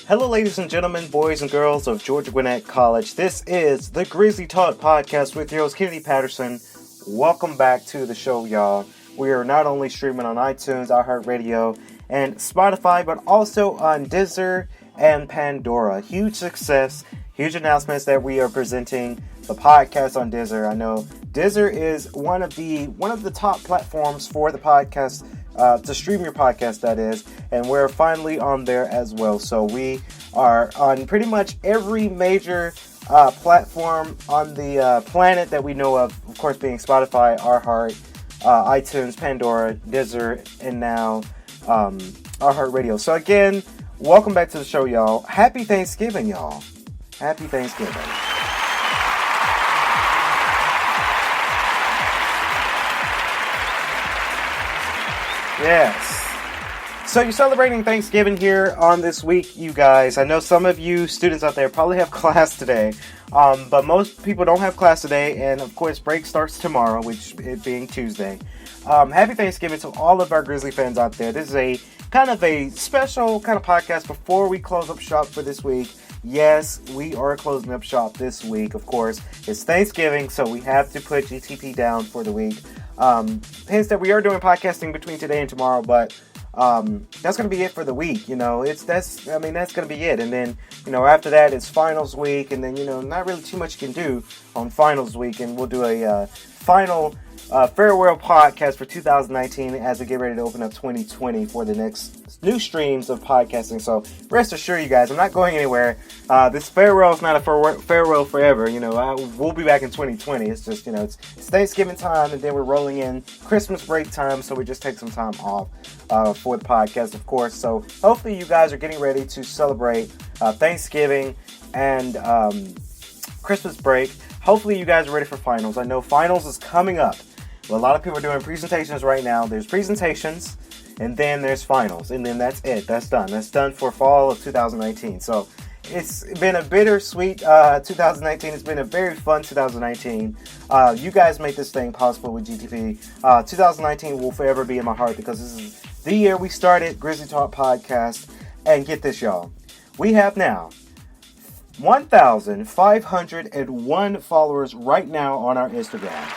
Hello, ladies and gentlemen, boys and girls of Georgia Gwinnett College. This is the Grizzly Talk Podcast with your host, Kennedy Patterson. Welcome back to the show, y'all. We are not only streaming on iTunes, IHeart Radio, and Spotify, but also on Deezer and Pandora. Huge success, huge announcements that we are presenting the podcast on Deezer. I know Deezer is one of the top platforms for the podcast, to stream your podcast, that is, and we're finally on there as well. So we are on pretty much every major platform on the planet that we know of course being Spotify, iHeart, iTunes, Pandora, Deezer, and now iHeart Radio. So again, welcome back to the show, y'all. Happy Thanksgiving, y'all. Happy Thanksgiving. Yes. So you're celebrating Thanksgiving here on this week, you guys. I know some of you students out there probably have class today, but most people don't have class today, and of course break starts tomorrow, which it being Tuesday. Happy Thanksgiving to all of our Grizzly fans out there. This is a kind of a special kind of podcast before we close up shop for this week. Yes, we are closing up shop this week, of course. It's Thanksgiving, so we have to put GTP down for the week. Hence that we are doing podcasting between today and tomorrow, but that's going to be it for the week. That's going to be it. And then, after that, it's finals week, and then, not really too much you can do on finals week, and we'll do a final farewell podcast for 2019 as we get ready to open up 2020 for the next new streams of podcasting. So rest assured, you guys, I'm not going anywhere. This farewell is not a farewell forever. We'll be back in 2020. It's just, it's Thanksgiving time, and then we're rolling in Christmas break time, so we just take some time off for the podcast, of course. So hopefully you guys are getting ready to celebrate Thanksgiving and Christmas break. Hopefully you guys are ready for finals. I know finals is coming up. Well, a lot of people are doing presentations right now. There's presentations, and then there's finals, and then that's it. That's done. That's done for fall of 2019. So it's been a bittersweet 2019. It's been a very fun 2019. You guys made this thing possible with GTP. 2019 will forever be in my heart because this is the year we started Grizzly Talk Podcast. And get this, y'all. We have now 1,501 followers right now on our Instagram.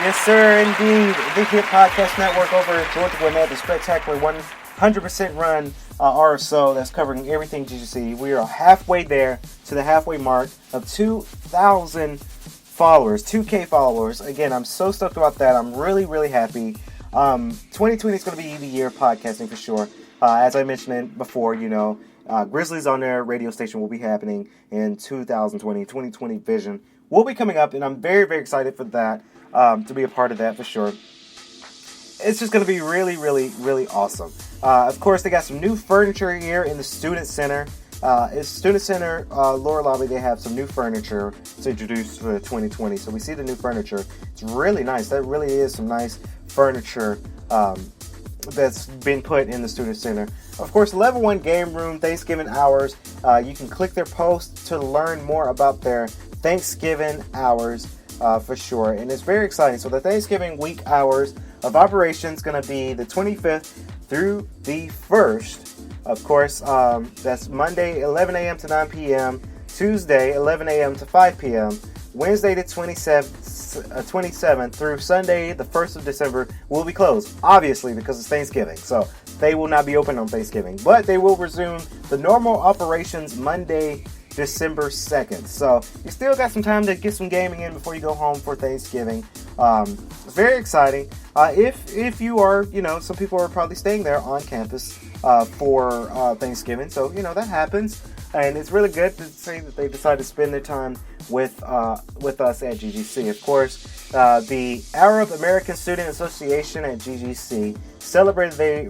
Yes, sir, indeed. The Hit Podcast Network over at Georgia Gwinnett, the spectacular 100% run RSO that's covering everything GGC. We are halfway there to the halfway mark of 2,000 followers, 2K followers. Again, I'm so stoked about that. I'm really, really happy. 2020 is going to be the year of podcasting for sure. As I mentioned before, Grizzlies on their radio station will be happening in 2020 vision will be coming up, and I'm very, very excited for that. To be a part of that for sure. It's just going to be really, really, really awesome. Of course, they got some new furniture here in the Student Center. It's Student Center lower lobby. They have some new furniture to introduce for 2020. So we see the new furniture. It's really nice. That really is some nice furniture that's been put in the Student Center. Of course, Level 1 Game Room, Thanksgiving Hours. You can click their post to learn more about their Thanksgiving Hours. For sure, and it's very exciting. So the Thanksgiving week hours of operation is going to be the 25th through the 1st. Of course, that's Monday 11 a.m. to 9 p.m., Tuesday 11 a.m. to 5 p.m., Wednesday the 27th through Sunday the 1st of December will be closed, obviously because it's Thanksgiving. So they will not be open on Thanksgiving, but they will resume the normal operations Monday, December 2nd. So you still got some time to get some gaming in before you go home for Thanksgiving. It's very exciting. If you are, some people are probably staying there on campus for Thanksgiving. So, that happens. And it's really good to see that they decided to spend their time with us at GGC. Of course, the Arab American Student Association at GGC celebrated the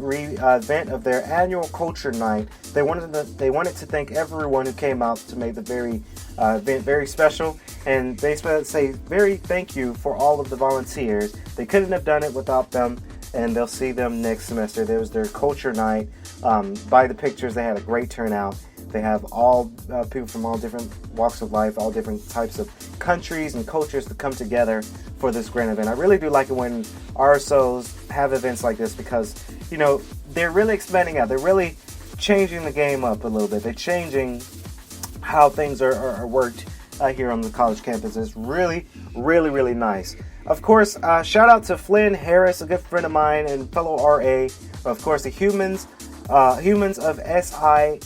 event of their annual culture night. They wanted to thank everyone who came out to make the event very special, and they say very thank you for all of the volunteers. They couldn't have done it without them, and they'll see them next semester. There was their culture night. By the pictures, they had a great turnout. They have all people from all different walks of life, all different types of countries and cultures to come together for this grand event. I really do like it when RSOs have events like this because they're really expanding out. They're really changing the game up a little bit. They're changing how things are worked here on the college campus. It's really, really, really nice. Of course, shout out to Flynn Harris, a good friend of mine and fellow RA. Of course, the humans of SISC.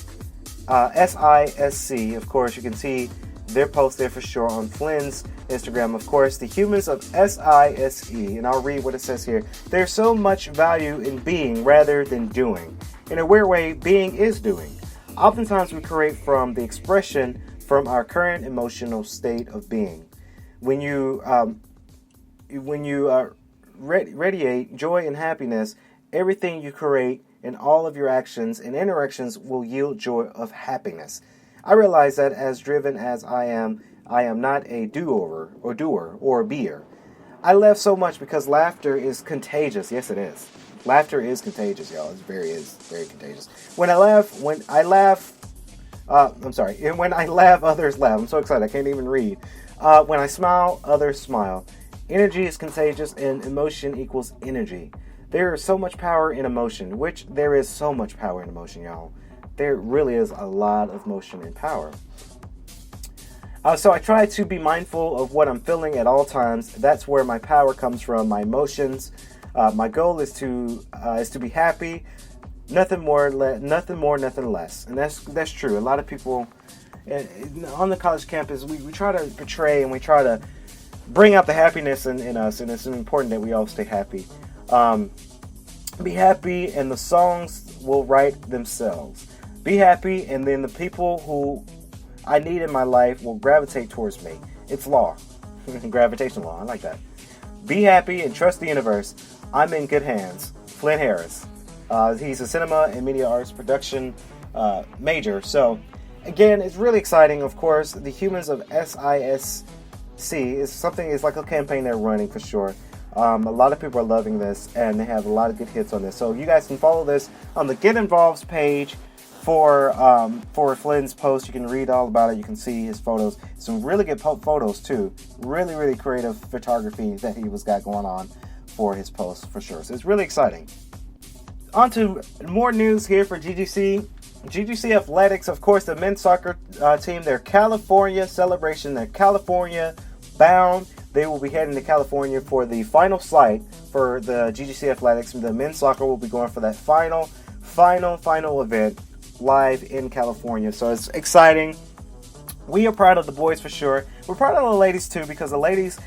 Of course, you can see their post there for sure on Flynn's Instagram. Of course, the humans of SISE, and I'll read what it says here. There's so much value in being rather than doing. In a weird way, being is doing. Oftentimes we create from the expression from our current emotional state of being. When you radiate joy and happiness, everything you create and all of your actions and interactions will yield joy of happiness. I realize that as driven as I am not a doer or a beer. I laugh so much because laughter is contagious. Yes, it is. Laughter is contagious, y'all. It is very contagious. When I laugh, others laugh. I'm so excited, I can't even read. When I smile, others smile. Energy is contagious and emotion equals energy. There is so much power in emotion, which there is so much power in emotion, y'all. There really is a lot of motion and power. So I try to be mindful of what I'm feeling at all times. That's where my power comes from, my emotions. My goal is to be happy. Nothing more, nothing less. And that's true. A lot of people on the college campus, we try to portray and we try to bring out the happiness in us, and it's important that we all stay happy. Be happy, and the songs will write themselves. Be happy, and then the people who I need in my life will gravitate towards me. It's law. Gravitation law. I like that. Be happy and trust the universe. I'm in good hands. Flynn Harris. He's a cinema and media arts production major. So, again, it's really exciting. Of course, the humans of SISC is like a campaign they're running for sure. A lot of people are loving this, and they have a lot of good hits on this. So you guys can follow this on the Get Involved page for Flynn's post. You can read all about it. You can see his photos. Some really good photos too. Really, really creative photography that he got going on for his post for sure. So it's really exciting. On to more news here for GGC. GGC Athletics, of course, the men's soccer team, their California celebration, their California bound. They will be heading to California for the final site for the GGC Athletics. The men's soccer will be going for that final event live in California. So it's exciting. We are proud of the boys for sure. We're proud of the ladies too, because the ladies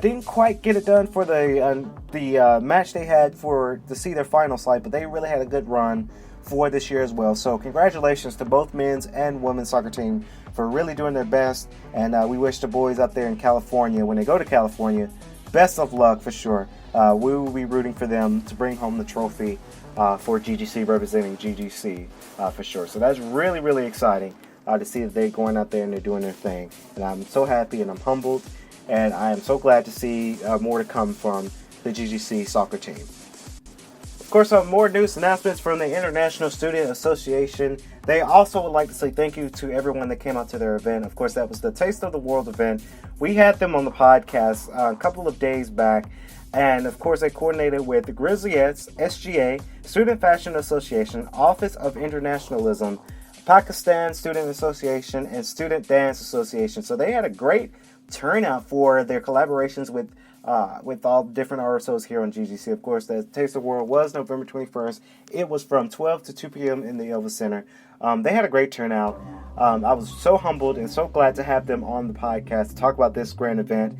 didn't quite get it done for the match they had to see their final site, but they really had a good run for this year as well. So congratulations to both men's and women's soccer team for really doing their best, and we wish the boys up there in California, when they go to California, best of luck for sure. We will be rooting for them to bring home the trophy for GGC, representing GGC for sure. So that's really, really exciting to see that they're going out there and they're doing their thing. And I'm so happy and I'm humbled, and I am so glad to see more to come from the GGC soccer team. Of course, more news announcements from the International Student Association. They also would like to say thank you to everyone that came out to their event. Of course, that was the Taste of the World event. We had them on the podcast a couple of days back. And, of course, they coordinated with the Grizzly SGA, Student Fashion Association, Office of Internationalism, Pakistan Student Association, and Student Dance Association. So they had a great turnout for their collaborations with all the different RSOs here on GGC. Of course, the Taste of the World was November 21st. It was from 12 to 2 p.m. in the Elvis Center. They had a great turnout. I was so humbled and so glad to have them on the podcast to talk about this grand event.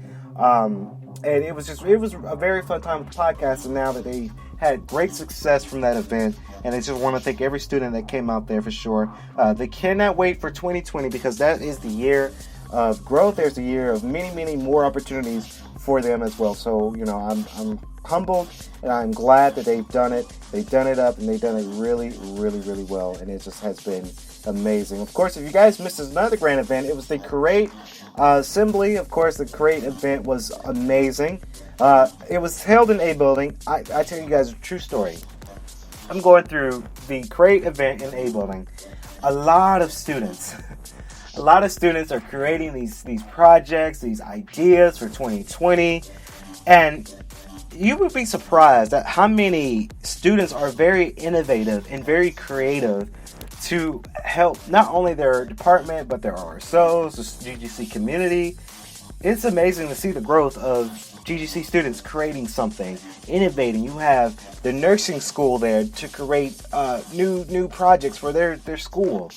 And it was a very fun time with the podcast, and now that they had great success from that event, and I just want to thank every student that came out there for sure. They cannot wait for 2020, because that is the year of growth. There's a year of many, many more opportunities for them as well. So, I'm humbled, and I'm glad that they've done it. They've done it up, and they've done it really, really, really well, and it just has been amazing. Of course, if you guys missed another grand event, it was the K.R.E.A.T.E Assembly. Of course, the K.R.E.A.T.E event was amazing. It was held in A building. I tell you guys a true story. I'm going through the K.R.E.A.T.E event in A building. A lot of students are creating these projects, these ideas for 2020, and you would be surprised at how many students are very innovative and very creative to help not only their department, but their RSOs, the GGC community. It's amazing to see the growth of GGC students creating something, innovating. You have the nursing school there to create new projects for their school.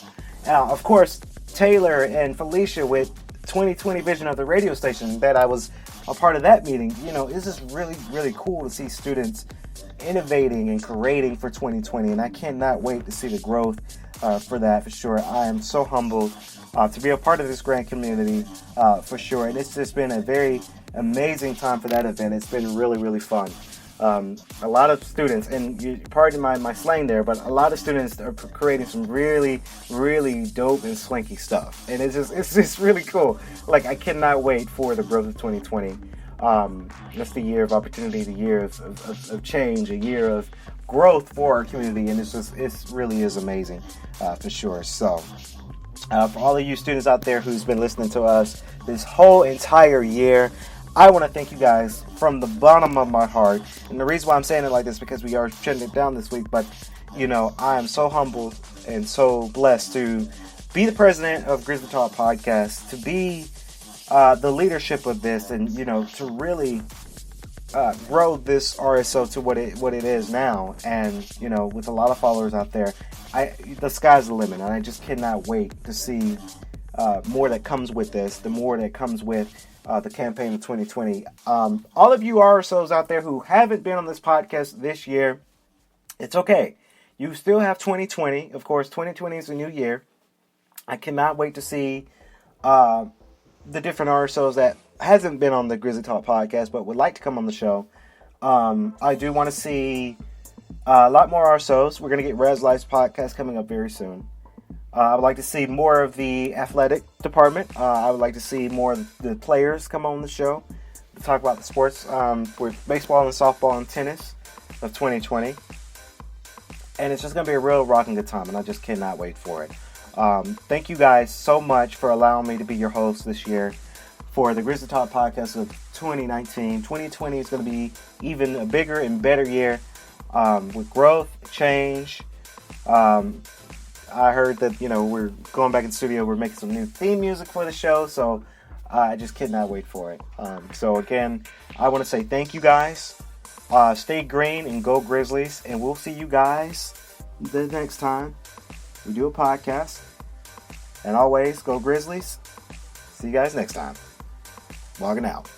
Now, of course, Taylor and Felicia with 2020 Vision of the radio station that I was a part of that meeting. You know, it's just really, really cool to see students innovating and creating for 2020, and I cannot wait to see the growth for that, for sure. I am so humbled to be a part of this grand community, for sure, and it's just been a very amazing time for that event. It's been really, really fun. A lot of students, and you pardon my slang there, but a lot of students are creating some really, really dope and swanky stuff, and it's just really cool. Like, I cannot wait for the growth of 2020. That's the year of opportunity, the year of change, a year of growth for our community, and it really is amazing, for sure. So, for all of you students out there who's been listening to us this whole entire year, I want to thank you guys from the bottom of my heart. And the reason why I'm saying it like this, because we are shutting it down this week, but, you know, I am so humbled and so blessed to be the president of Grizzly Talk Podcast, to be the leadership of this, and, you know, to really grow this RSO to what it is now. And, you know, with a lot of followers out there, the sky's the limit, and I just cannot wait to see more that comes with this, the more that comes with the campaign of 2020. All of you RSOs out there who haven't been on this podcast this year, it's okay. You still have 2020. Of course, 2020 is a new year. I cannot wait to see the different RSOs that hasn't been on the Grizzly Talk podcast but would like to come on the show. I do want to see a lot more RSOs. We're going to get Res Life's podcast coming up very soon. I would like to see more of the athletic department. I would like to see more of the players come on the show to talk about the sports with baseball and softball and tennis of 2020. And it's just going to be a real rocking good time, and I just cannot wait for it. Thank you guys so much for allowing me to be your host this year for the Grizzly Talk Podcast of 2019. 2020 is going to be even a bigger and better year with growth, change. I heard that, you know, we're going back in the studio. We're making some new theme music for the show, so I just cannot wait for it. So again, I want to say thank you guys. Stay green and go Grizzlies, and we'll see you guys the next time we do a podcast. And always go Grizzlies. See you guys next time. Logging out.